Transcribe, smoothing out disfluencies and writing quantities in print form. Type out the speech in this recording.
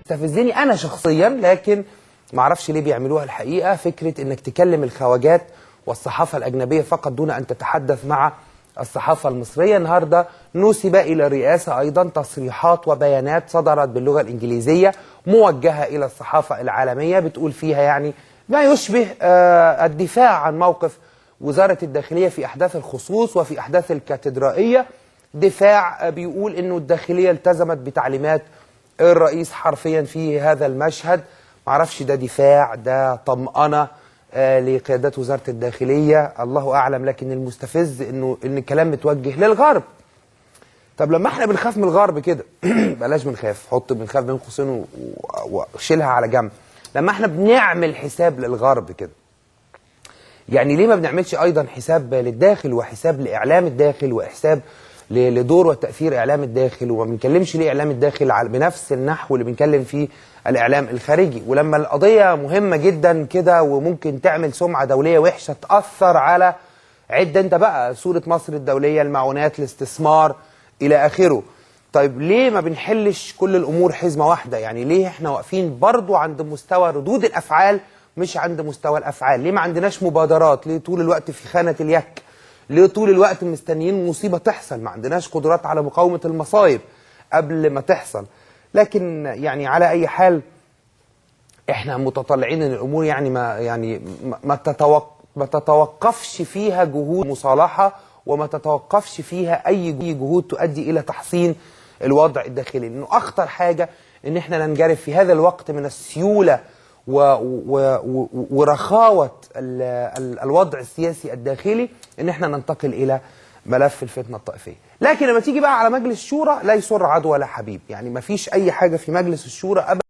بتستفزني انا شخصيا، لكن ما اعرفش ليه بيعملوها الحقيقه. فكره انك تكلم الخواجات والصحافه الاجنبيه فقط دون ان تتحدث مع الصحافه المصريه. النهارده نسب الى الرئاسه ايضا تصريحات وبيانات صدرت باللغه الانجليزيه موجهه الى الصحافه العالميه، بتقول فيها يعني ما يشبه الدفاع عن موقف وزاره الداخليه في احداث الخصوص وفي احداث الكاتدرائيه. دفاع بيقول انه الداخليه التزمت بتعليمات الرئيس حرفيا في هذا المشهد. معرفش ده دفاع ده طمأنة لقيادات وزارة الداخلية، الله أعلم. لكن المستفز إن الكلام متوجه للغرب. طب لما احنا بنخاف من الغرب كده بلاش بنخاف، حط بنخاف بين قوسين وشيلها على جنب. لما احنا بنعمل حساب للغرب كده، يعني ليه ما بنعملش أيضا حساب للداخل وحساب لإعلام الداخل وحساب لدور وتأثير إعلام الداخل، وما بنكلمش ليه إعلام الداخل بنفس النحو اللي بنكلم فيه الإعلام الخارجي؟ ولما القضية مهمة جدا كده وممكن تعمل سمعة دولية وحشة تأثر على انت بقى صورة مصر الدولية، المعونات، الاستثمار إلى آخره. طيب ليه ما بنحلش كل الأمور حزمة واحدة؟ يعني ليه احنا واقفين برضو عند مستوى ردود الأفعال مش عند مستوى الأفعال؟ ليه ما عندناش مبادرات؟ ليه طول الوقت في خانة اليك؟ ليه طول الوقت مستنيين مصيبة تحصل؟ ما عندناش قدرات على مقاومة المصايب قبل ما تحصل. لكن يعني على أي حال احنا متطلعين ان الامور يعني ما تتوقفش فيها جهود مصالحة، وما تتوقفش فيها اي جهود تؤدي الى تحسين الوضع الداخلي. لانه اخطر حاجة ان احنا ننجرف في هذا الوقت من السيولة ورخاوة الوضع السياسي الداخلي ان احنا ننتقل الى ملف الفتنة الطائفية. لكن لما تيجي بقى على مجلس الشورى لا يسر عدو ولا حبيب. يعني ما فيش اي حاجة في مجلس الشورى ابدا